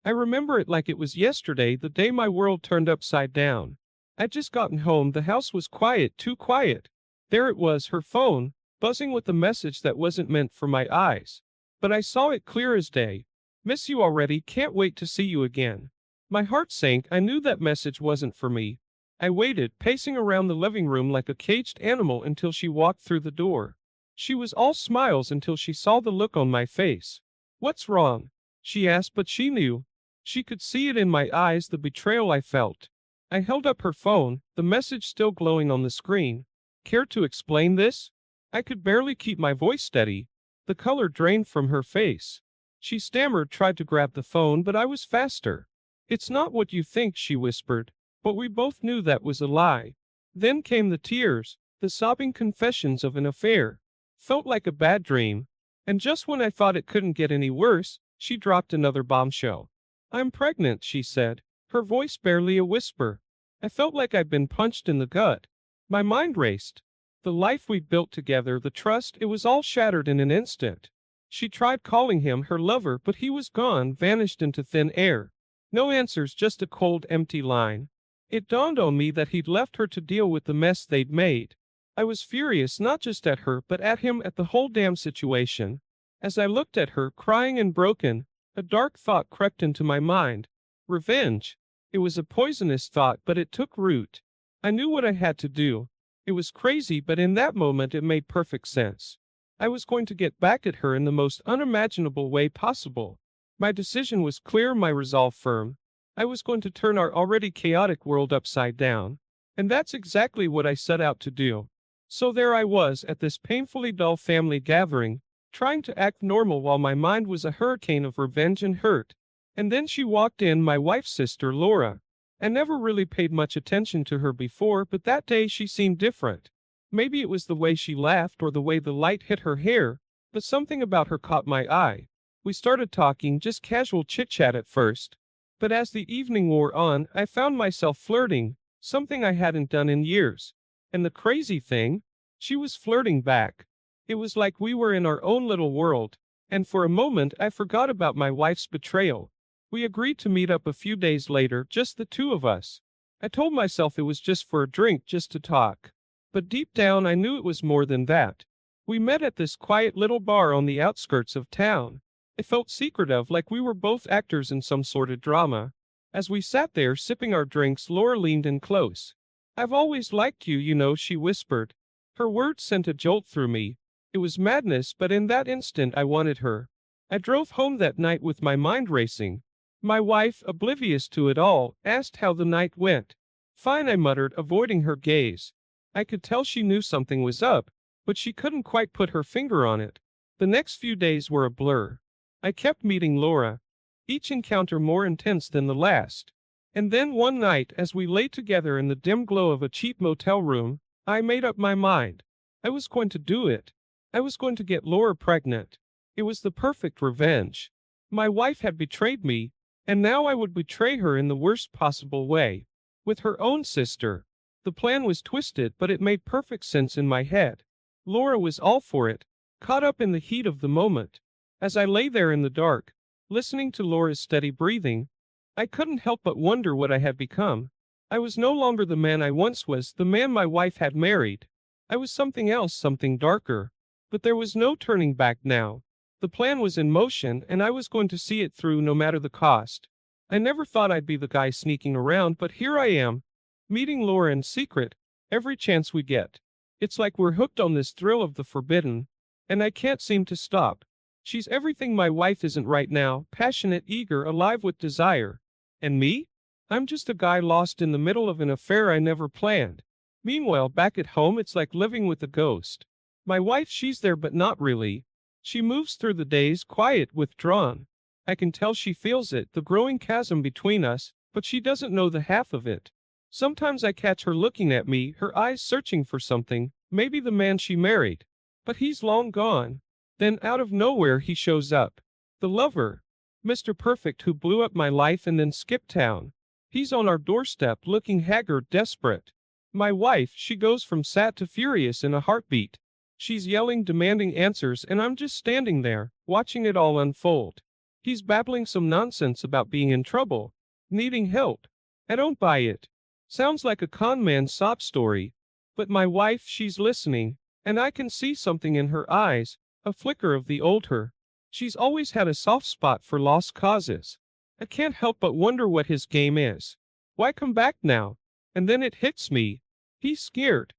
I remember it like it was yesterday, the day my world turned upside down. I'd just gotten home, the house was quiet, too quiet. There it was, her phone, buzzing with a message that wasn't meant for my eyes. But I saw it clear as day. Miss you already, can't wait to see you again. My heart sank, I knew that message wasn't for me. I waited, pacing around the living room like a caged animal until she walked through the door. She was all smiles until she saw the look on my face. What's wrong? She asked, but she knew. She could see it in my eyes, the betrayal I felt. I held up her phone, the message still glowing on the screen. Care to explain this? I could barely keep my voice steady. The color drained from her face. She stammered, tried to grab the phone, but I was faster. It's not what you think, she whispered. But we both knew that was a lie. Then came the tears, the sobbing confessions of an affair. Felt like a bad dream. And just when I thought it couldn't get any worse, she dropped another bombshell. I'm pregnant, she said, her voice barely a whisper. I felt like I'd been punched in the gut. My mind raced. The life we'd built together, the trust, it was all shattered in an instant. She tried calling him her lover, but he was gone, vanished into thin air. No answers, just a cold, empty line. It dawned on me that he'd left her to deal with the mess they'd made. I was furious not just at her, but at him, at the whole damn situation. As I looked at her, crying and broken, a dark thought crept into my mind. Revenge. It was a poisonous thought, but it took root. I knew what I had to do. It was crazy, but in that moment it made perfect sense. I was going to get back at her in the most unimaginable way possible. My decision was clear, my resolve firm. I was going to turn our already chaotic world upside down. And that's exactly what I set out to do. So there I was at this painfully dull family gathering, trying to act normal while my mind was a hurricane of revenge and hurt. And then she walked in, my wife's sister, Laura. I never really paid much attention to her before, but that day she seemed different. Maybe it was the way she laughed or the way the light hit her hair, but something about her caught my eye. We started talking, just casual chit-chat at first. But as the evening wore on, I found myself flirting, something I hadn't done in years. And the crazy thing? She was flirting back. It was like we were in our own little world, and for a moment I forgot about my wife's betrayal. We agreed to meet up a few days later, just the two of us. I told myself it was just for a drink, just to talk. But deep down I knew it was more than that. We met at this quiet little bar on the outskirts of town. It felt secretive, like we were both actors in some sort of drama. As we sat there sipping our drinks, Laura leaned in close. I've always liked you, you know, she whispered. Her words sent a jolt through me. It was madness, but in that instant I wanted her. I drove home that night with my mind racing. My wife, oblivious to it all, asked how the night went. Fine, I muttered, avoiding her gaze. I could tell she knew something was up, but she couldn't quite put her finger on it. The next few days were a blur. I kept meeting Laura, each encounter more intense than the last. And then one night, as we lay together in the dim glow of a cheap motel room, I made up my mind. I was going to do it. I was going to get Laura pregnant. It was the perfect revenge. My wife had betrayed me, and now I would betray her in the worst possible way. With her own sister. The plan was twisted, but it made perfect sense in my head. Laura was all for it, caught up in the heat of the moment. As I lay there in the dark, listening to Laura's steady breathing, I couldn't help but wonder what I had become. I was no longer the man I once was, the man my wife had married. I was something else, something darker. But there was no turning back now. The plan was in motion, and I was going to see it through no matter the cost. I never thought I'd be the guy sneaking around, but here I am, meeting Laura in secret, every chance we get. It's like we're hooked on this thrill of the forbidden, and I can't seem to stop. She's everything my wife isn't right now, passionate, eager, alive with desire. And me? I'm just a guy lost in the middle of an affair I never planned. Meanwhile, back at home, it's like living with a ghost. My wife, she's there but not really. She moves through the days, quiet, withdrawn. I can tell she feels it, the growing chasm between us, but she doesn't know the half of it. Sometimes I catch her looking at me, her eyes searching for something, maybe the man she married. But he's long gone. Then out of nowhere he shows up. The lover. Mr. Perfect, who blew up my life and then skipped town. He's on our doorstep, looking haggard, desperate. My wife, she goes from sad to furious in a heartbeat. She's yelling, demanding answers, and I'm just standing there, watching it all unfold. He's babbling some nonsense about being in trouble, needing help. I don't buy it. Sounds like a con man's sob story. But my wife, she's listening, and I can see something in her eyes, a flicker of the old her. She's always had a soft spot for lost causes. I can't help but wonder what his game is. Why come back now? And then it hits me. He's scared.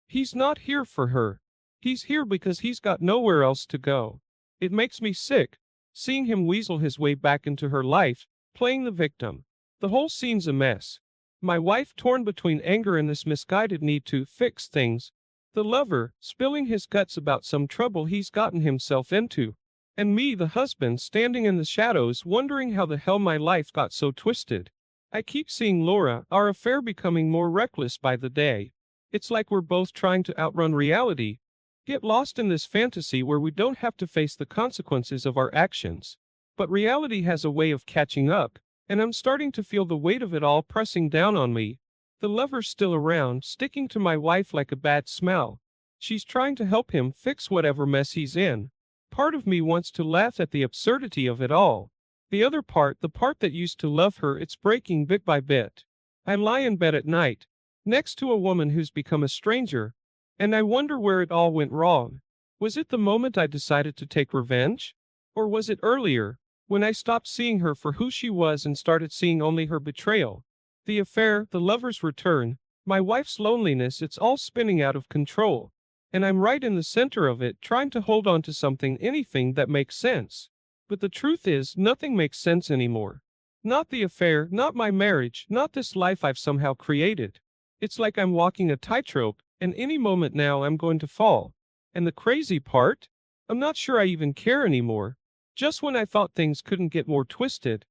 He's not here for her. He's here because he's got nowhere else to go. It makes me sick, seeing him weasel his way back into her life, playing the victim. The whole scene's a mess. My wife torn between anger and this misguided need to fix things. The lover spilling his guts about some trouble he's gotten himself into. And me, the husband, standing in the shadows wondering how the hell my life got so twisted. I keep seeing Laura, our affair becoming more reckless by the day. It's like we're both trying to outrun reality. Get lost in this fantasy where we don't have to face the consequences of our actions. But reality has a way of catching up, and I'm starting to feel the weight of it all pressing down on me. The lover's still around, sticking to my wife like a bad smell. She's trying to help him fix whatever mess he's in. Part of me wants to laugh at the absurdity of it all. The other part, the part that used to love her, it's breaking bit by bit. I lie in bed at night, next to a woman who's become a stranger, and I wonder where it all went wrong. Was it the moment I decided to take revenge? Or was it earlier, when I stopped seeing her for who she was and started seeing only her betrayal? The affair, the lover's return, my wife's loneliness, it's all spinning out of control. And I'm right in the center of it, trying to hold on to something, anything that makes sense. But the truth is, nothing makes sense anymore. Not the affair, not my marriage, not this life I've somehow created. It's like I'm walking a tightrope, and any moment now I'm going to fall. And the crazy part? I'm not sure I even care anymore. Just when I thought things couldn't get more twisted,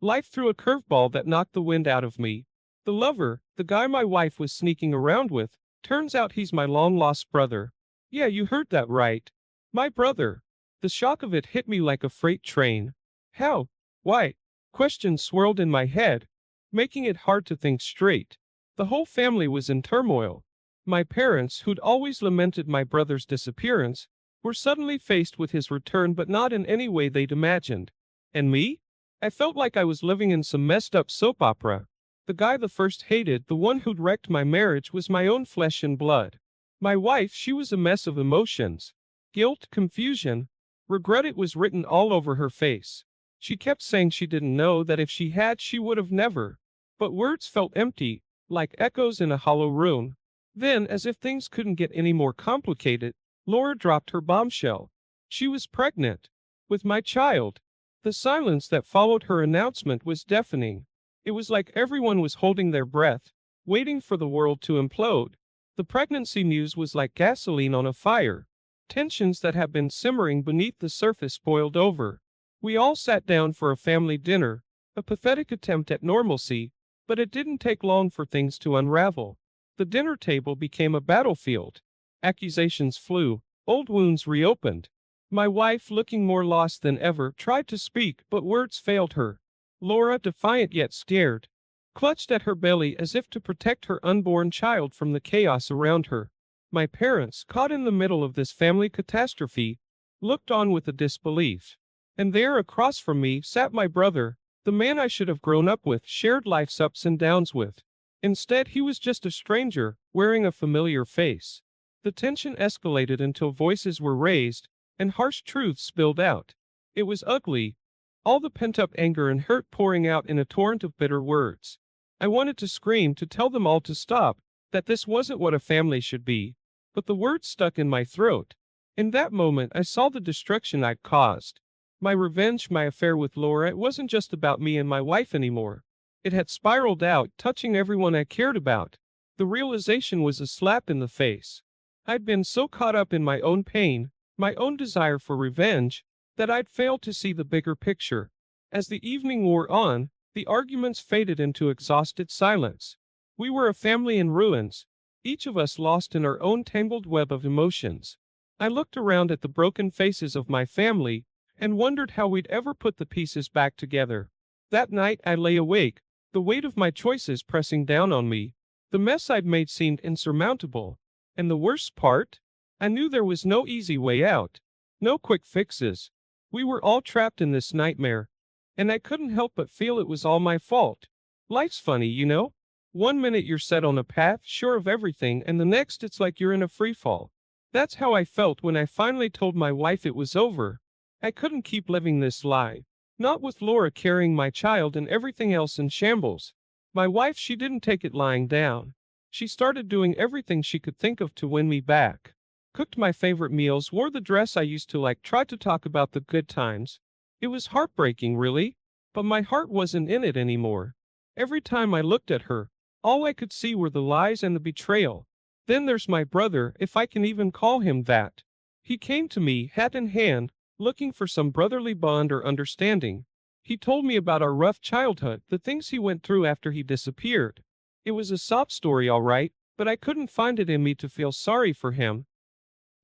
life threw a curveball that knocked the wind out of me. The lover, the guy my wife was sneaking around with, turns out he's my long-lost brother. Yeah, you heard that right. My brother. The shock of it hit me like a freight train. How? Why? Questions swirled in my head, making it hard to think straight. The whole family was in turmoil. My parents, who'd always lamented my brother's disappearance, were suddenly faced with his return, but not in any way they'd imagined. And me? I felt like I was living in some messed up soap opera. The guy the first hated, the one who'd wrecked my marriage, was my own flesh and blood. My wife, she was a mess of emotions. Guilt, confusion, regret, it was written all over her face. She kept saying she didn't know, that if she had, she would have never. But words felt empty, like echoes in a hollow room. Then, as if things couldn't get any more complicated, Laura dropped her bombshell. She was pregnant. With my child. The silence that followed her announcement was deafening. It was like everyone was holding their breath, waiting for the world to implode. The pregnancy news was like gasoline on a fire. Tensions that had been simmering beneath the surface boiled over. We all sat down for a family dinner, a pathetic attempt at normalcy, but it didn't take long for things to unravel. The dinner table became a battlefield. Accusations flew, old wounds reopened. My wife, looking more lost than ever, tried to speak, but words failed her. Laura, defiant yet scared, clutched at her belly as if to protect her unborn child from the chaos around her. My parents, caught in the middle of this family catastrophe, looked on with a disbelief. And there, across from me, sat my brother, the man I should have grown up with, shared life's ups and downs with. Instead, he was just a stranger, wearing a familiar face. The tension escalated until voices were raised, and harsh truths spilled out. It was ugly. All the pent-up anger and hurt pouring out in a torrent of bitter words. I wanted to scream, to tell them all to stop, that this wasn't what a family should be. But the words stuck in my throat. In that moment, I saw the destruction I'd caused. My revenge, my affair with Laura, it wasn't just about me and my wife anymore. It had spiraled out, touching everyone I cared about. The realization was a slap in the face. I'd been so caught up in my own pain, my own desire for revenge, that I'd failed to see the bigger picture. As the evening wore on, the arguments faded into exhausted silence. We were a family in ruins, each of us lost in our own tangled web of emotions. I looked around at the broken faces of my family, and wondered how we'd ever put the pieces back together. That night I lay awake, the weight of my choices pressing down on me. The mess I'd made seemed insurmountable. And the worst part? I knew there was no easy way out. No quick fixes. We were all trapped in this nightmare, and I couldn't help but feel it was all my fault. Life's funny, you know? One minute you're set on a path, sure of everything, and the next it's like you're in a free fall. That's how I felt when I finally told my wife it was over. I couldn't keep living this lie. Not with Laura carrying my child and everything else in shambles. My wife, she didn't take it lying down. She started doing everything she could think of to win me back. Cooked my favorite meals, wore the dress I used to like, tried to talk about the good times. It was heartbreaking, really. But my heart wasn't in it anymore. Every time I looked at her, all I could see were the lies and the betrayal. Then there's my brother, if I can even call him that. He came to me, hat in hand, looking for some brotherly bond or understanding. He told me about our rough childhood, the things he went through after he disappeared. It was a sob story, all right, but I couldn't find it in me to feel sorry for him.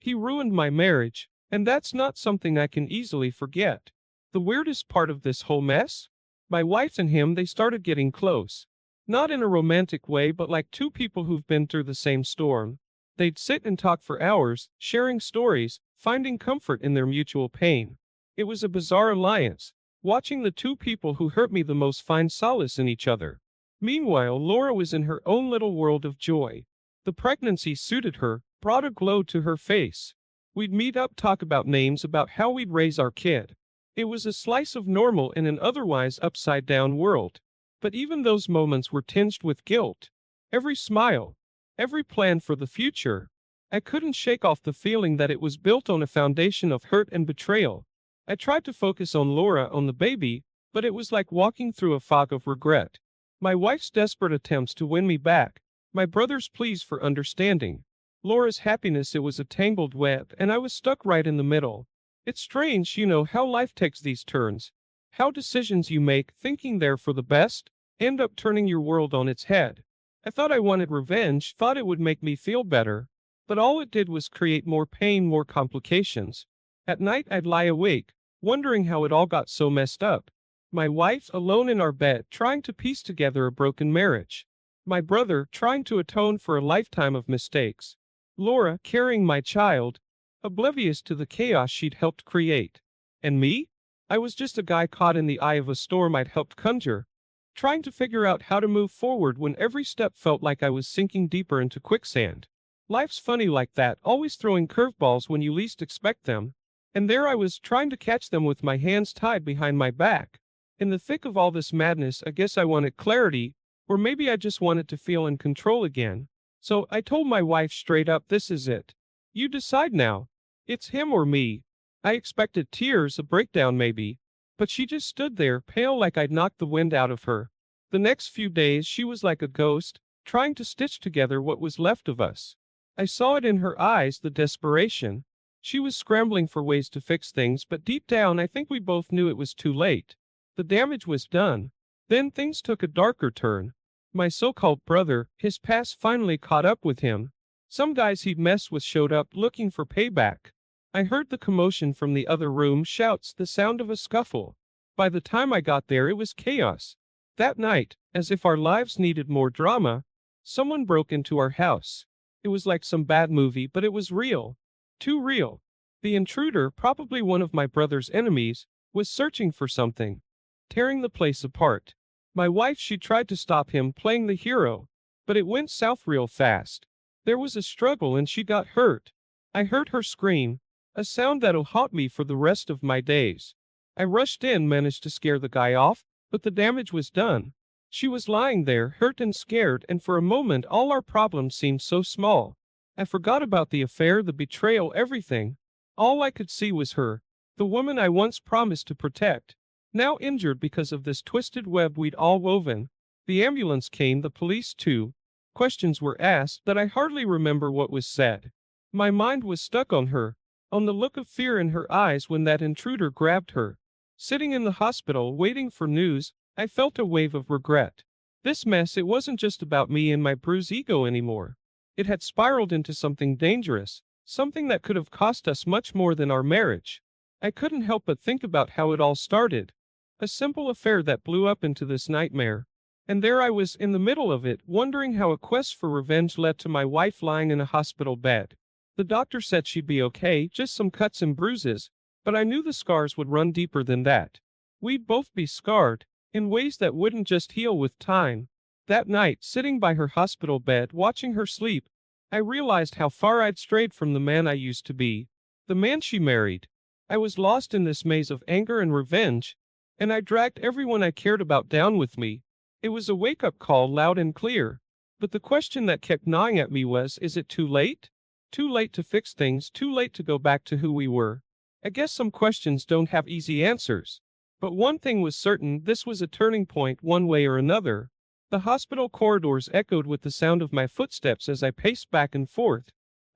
He ruined my marriage, and that's not something I can easily forget. The weirdest part of this whole mess? My wife and him, they started getting close. Not in a romantic way, but like two people who've been through the same storm. They'd sit and talk for hours, sharing stories, finding comfort in their mutual pain. It was a bizarre alliance, watching the two people who hurt me the most find solace in each other. Meanwhile, Laura was in her own little world of joy. The pregnancy suited her, brought a glow to her face. We'd meet up, talk about names, about how we'd raise our kid. It was a slice of normal in an otherwise upside-down world. But even those moments were tinged with guilt. Every smile, every plan for the future. I couldn't shake off the feeling that it was built on a foundation of hurt and betrayal. I tried to focus on Laura, on the baby, but it was like walking through a fog of regret. My wife's desperate attempts to win me back, my brother's pleas for understanding, Laura's happiness, it was a tangled web, and I was stuck right in the middle. It's strange, you know, how life takes these turns. How decisions you make, thinking they're for the best, end up turning your world on its head. I thought I wanted revenge, thought it would make me feel better, but all it did was create more pain, more complications. At night I'd lie awake, wondering how it all got so messed up. My wife alone in our bed, trying to piece together a broken marriage. My brother trying to atone for a lifetime of mistakes. Laura carrying my child, oblivious to the chaos she'd helped create. And me? I was just a guy caught in the eye of a storm I'd helped conjure, trying to figure out how to move forward when every step felt like I was sinking deeper into quicksand. Life's funny like that, always throwing curveballs when you least expect them. And there I was, trying to catch them with my hands tied behind my back. In the thick of all this madness, I guess I wanted clarity, or maybe I just wanted to feel in control again. So I told my wife straight up, this is it. You decide now. It's him or me. I expected tears, a breakdown maybe. But she just stood there, pale like I'd knocked the wind out of her. The next few days she was like a ghost, trying to stitch together what was left of us. I saw it in her eyes, the desperation. She was scrambling for ways to fix things, but deep down I think we both knew it was too late. The damage was done. Then things took a darker turn. My so-called brother, his past finally caught up with him. Some guys he'd messed with showed up looking for payback. I heard the commotion from the other room, shouts, the sound of a scuffle. By the time I got there, it was chaos. That night, as if our lives needed more drama, someone broke into our house. It was like some bad movie, but it was real. Too real. The intruder, probably one of my brother's enemies, was searching for something, tearing the place apart. My wife, she tried to stop him playing the hero, but it went south real fast. There was a struggle and she got hurt. I heard her scream, a sound that'll haunt me for the rest of my days. I rushed in, managed to scare the guy off, but the damage was done. She was lying there, hurt and scared, and for a moment all our problems seemed so small. I forgot about the affair, the betrayal, everything. All I could see was her, the woman I once promised to protect, now injured because of this twisted web we'd all woven. The ambulance came, the police too. Questions were asked, but I hardly remember what was said. My mind was stuck on her, on the look of fear in her eyes when that intruder grabbed her. Sitting in the hospital, waiting for news, I felt a wave of regret. This mess, it wasn't just about me and my bruised ego anymore. It had spiraled into something dangerous, something that could have cost us much more than our marriage. I couldn't help but think about how it all started. A simple affair that blew up into this nightmare. And there I was in the middle of it, wondering how a quest for revenge led to my wife lying in a hospital bed. The doctor said she'd be okay, just some cuts and bruises, But I knew the scars would run deeper than that. We'd both be scarred, in ways that wouldn't just heal with time. That night, sitting by her hospital bed watching her sleep, I realized how far I'd strayed from the man I used to be, the man she married. I was lost in this maze of anger and revenge, and I dragged everyone I cared about down with me. It was a wake-up call loud and clear. But the question that kept gnawing at me was, is it too late? Too late to fix things, too late to go back to who we were. I guess some questions don't have easy answers. But one thing was certain, this was a turning point one way or another. The hospital corridors echoed with the sound of my footsteps as I paced back and forth,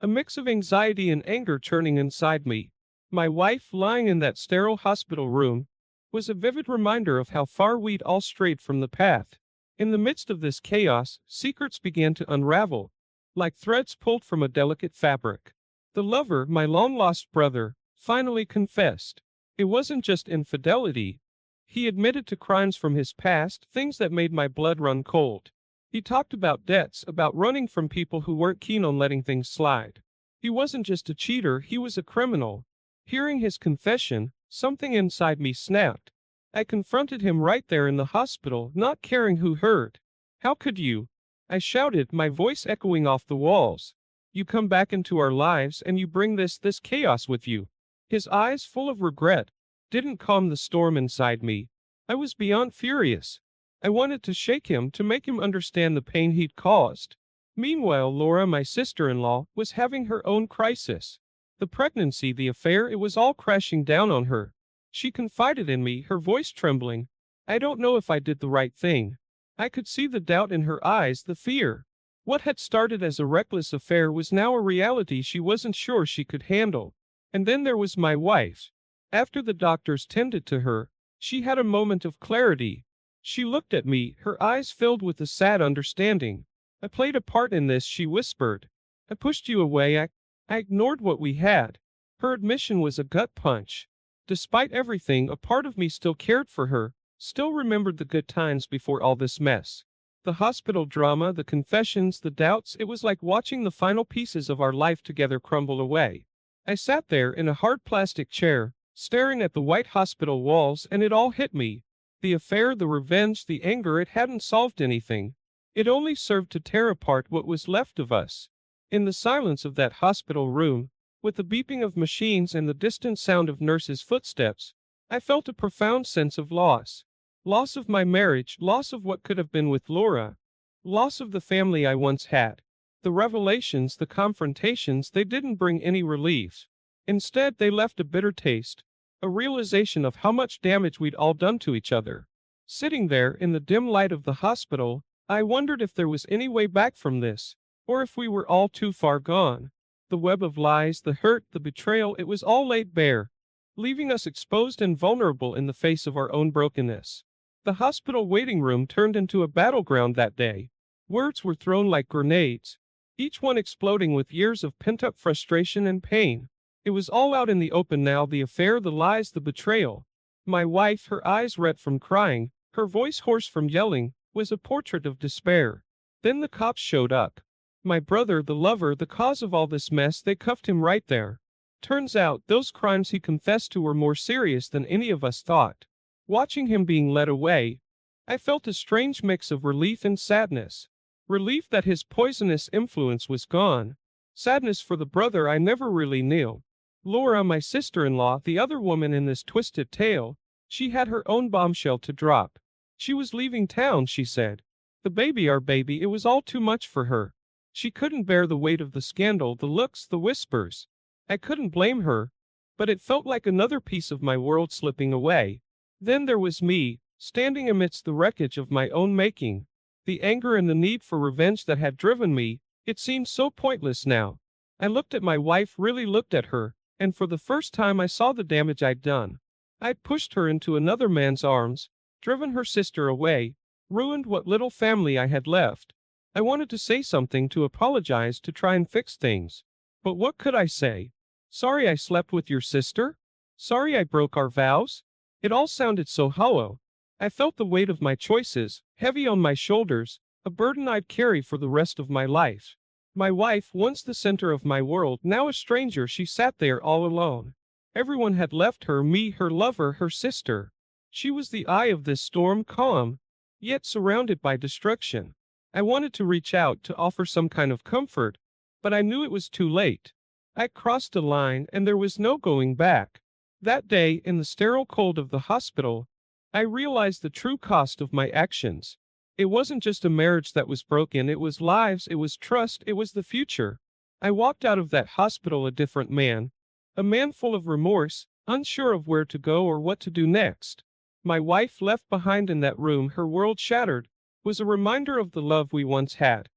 a mix of anxiety and anger churning inside me. My wife, lying in that sterile hospital room, was a vivid reminder of how far we'd all strayed from the path. In the midst of this chaos, secrets began to unravel, like threads pulled from a delicate fabric. The lover, my long-lost brother, finally confessed. It wasn't just infidelity. He admitted to crimes from his past, things that made my blood run cold. He talked about debts, about running from people who weren't keen on letting things slide. He wasn't just a cheater, he was a criminal. Hearing his confession, something inside me snapped. I confronted him right there in the hospital, not caring who heard. "How could you?" I shouted, my voice echoing off the walls. "You come back into our lives and you bring this chaos with you." His eyes, full of regret, didn't calm the storm inside me. I was beyond furious. I wanted to shake him, to make him understand the pain he'd caused. Meanwhile, Laura, my sister-in-law, was having her own crisis. The pregnancy, the affair, it was all crashing down on her. She confided in me, her voice trembling. I don't know if I did the right thing. I could see the doubt in her eyes, the fear. What had started as a reckless affair was now a reality she wasn't sure she could handle. And then there was my wife. After the doctors tended to her, she had a moment of clarity. She looked at me, her eyes filled with a sad understanding. "I played a part in this," she whispered. "I pushed you away, I ignored what we had." Her admission was a gut punch. Despite everything, a part of me still cared for her, still remembered the good times before all this mess. The hospital drama, the confessions, the doubts, it was like watching the final pieces of our life together crumble away. I sat there in a hard plastic chair, staring at the white hospital walls, and it all hit me. The affair, the revenge, the anger, it hadn't solved anything. It only served to tear apart what was left of us. In the silence of that hospital room, with the beeping of machines and the distant sound of nurses' footsteps, I felt a profound sense of loss. Loss of my marriage, loss of what could have been with Laura, loss of the family I once had. The revelations, the confrontations, they didn't bring any relief. Instead, they left a bitter taste, a realization of how much damage we'd all done to each other. Sitting there in the dim light of the hospital, I wondered if there was any way back from this, or if we were all too far gone. The web of lies, the hurt, the betrayal, it was all laid bare, leaving us exposed and vulnerable in the face of our own brokenness. The hospital waiting room turned into a battleground that day. Words were thrown like grenades, each one exploding with years of pent-up frustration and pain. It was all out in the open now, the affair, the lies, the betrayal. My wife, her eyes red from crying, her voice hoarse from yelling, was a portrait of despair. Then the cops showed up. My brother, the lover, the cause of all this mess, they cuffed him right there. Turns out, those crimes he confessed to were more serious than any of us thought. Watching him being led away, I felt a strange mix of relief and sadness. Relief that his poisonous influence was gone. Sadness for the brother I never really knew. Laura, my sister-in-law, the other woman in this twisted tale, she had her own bombshell to drop. She was leaving town, she said. The baby, our baby, it was all too much for her. She couldn't bear the weight of the scandal, the looks, the whispers. I couldn't blame her, but it felt like another piece of my world slipping away. Then there was me, standing amidst the wreckage of my own making. The anger and the need for revenge that had driven me, it seemed so pointless now. I looked at my wife, really looked at her, and for the first time I saw the damage I'd done. I'd pushed her into another man's arms, driven her sister away, ruined what little family I had left. I wanted to say something, to apologize, to try and fix things. But what could I say? Sorry I slept with your sister? Sorry I broke our vows? It all sounded so hollow. I felt the weight of my choices, heavy on my shoulders, a burden I'd carry for the rest of my life. My wife, once the center of my world, now a stranger, she sat there all alone. Everyone had left her, me, her lover, her sister. She was the eye of this storm, calm, yet surrounded by destruction. I wanted to reach out to offer some kind of comfort, but I knew it was too late. I crossed a line and there was no going back. That day, in the sterile cold of the hospital, I realized the true cost of my actions. It wasn't just a marriage that was broken, it was lives, it was trust, it was the future. I walked out of that hospital a different man, a man full of remorse, unsure of where to go or what to do next. My wife, left behind in that room, her world shattered, was a reminder of the love we once had.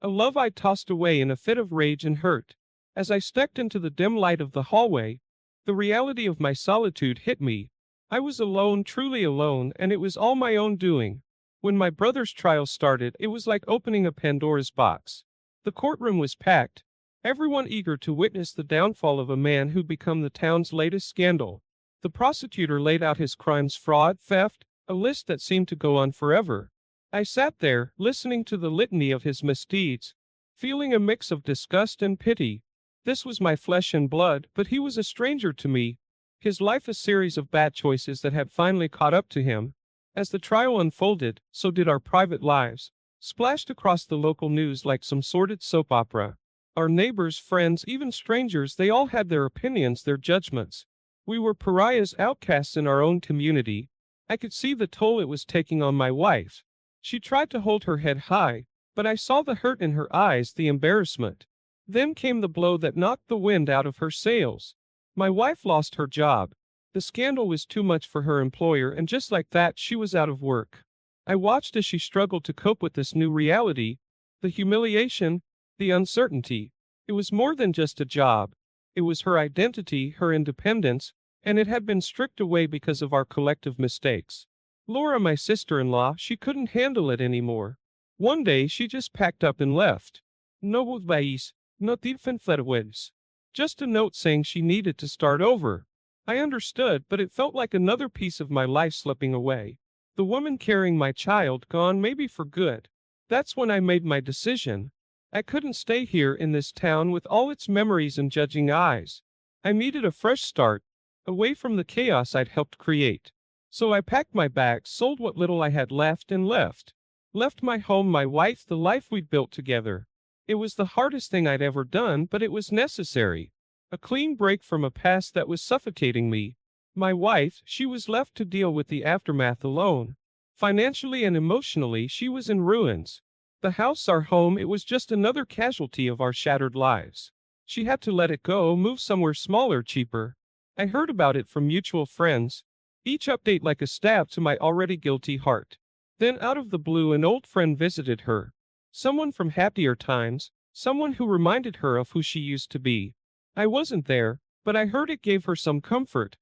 A love I tossed away in a fit of rage and hurt. As I stepped into the dim light of the hallway, the reality of my solitude hit me. I was alone, truly alone, and it was all my own doing. When my brother's trial started, it was like opening a Pandora's box. The courtroom was packed, everyone eager to witness the downfall of a man who'd become the town's latest scandal. The prosecutor laid out his crimes: fraud, theft, a list that seemed to go on forever. I sat there, listening to the litany of his misdeeds, feeling a mix of disgust and pity. This was my flesh and blood, but he was a stranger to me. His life a series of bad choices that had finally caught up to him. As the trial unfolded, so did our private lives, splashed across the local news like some sordid soap opera. Our neighbors, friends, even strangers, they all had their opinions, their judgments. We were pariahs, outcasts in our own community. I could see the toll it was taking on my wife. She tried to hold her head high, but I saw the hurt in her eyes, the embarrassment. Then came the blow that knocked the wind out of her sails. My wife lost her job. The scandal was too much for her employer, and just like that, she was out of work. I watched as she struggled to cope with this new reality, the humiliation, the uncertainty. It was more than just a job. It was her identity, her independence, and it had been stripped away because of our collective mistakes. Laura, my sister-in-law, she couldn't handle it anymore. One day she just packed up and left. No advice, no defensa. Just a note saying she needed to start over. I understood, but it felt like another piece of my life slipping away. The woman carrying my child gone, maybe for good. That's when I made my decision. I couldn't stay here in this town with all its memories and judging eyes. I needed a fresh start, away from the chaos I'd helped create. So I packed my bags, sold what little I had left, and left. Left my home, my wife, the life we'd built together. It was the hardest thing I'd ever done, but it was necessary. A clean break from a past that was suffocating me. My wife, she was left to deal with the aftermath alone. Financially and emotionally, she was in ruins. The house, our home, it was just another casualty of our shattered lives. She had to let it go, move somewhere smaller, cheaper. I heard about it from mutual friends, each update like a stab to my already guilty heart. Then out of the blue, an old friend visited her. Someone from happier times, someone who reminded her of who she used to be. I wasn't there, but I heard it gave her some comfort.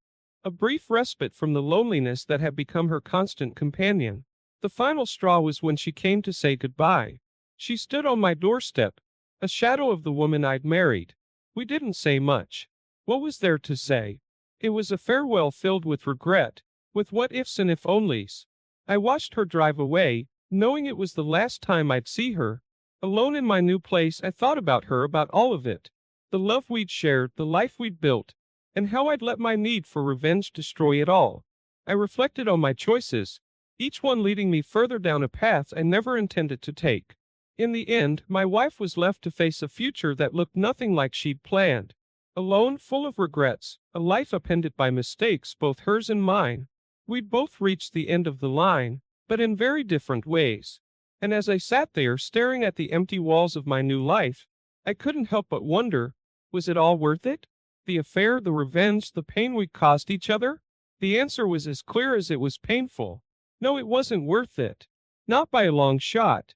A brief respite from the loneliness that had become her constant companion. The final straw was when she came to say goodbye. She stood on my doorstep, a shadow of the woman I'd married. We didn't say much. What was there to say? It was a farewell filled with regret, with what ifs and if onlys. I watched her drive away, knowing it was the last time I'd see her. Alone in my new place, I thought about her, about all of it. The love we'd shared, the life we'd built, and how I'd let my need for revenge destroy it all. I reflected on my choices, each one leading me further down a path I never intended to take. In the end, my wife was left to face a future that looked nothing like she'd planned. Alone, full of regrets, a life upended by mistakes, both hers and mine. We'd both reached the end of the line, but in very different ways. And as I sat there staring at the empty walls of my new life, I couldn't help but wonder, was it all worth it? The affair, the revenge, the pain we caused each other? The answer was as clear as it was painful. No, it wasn't worth it. Not by a long shot.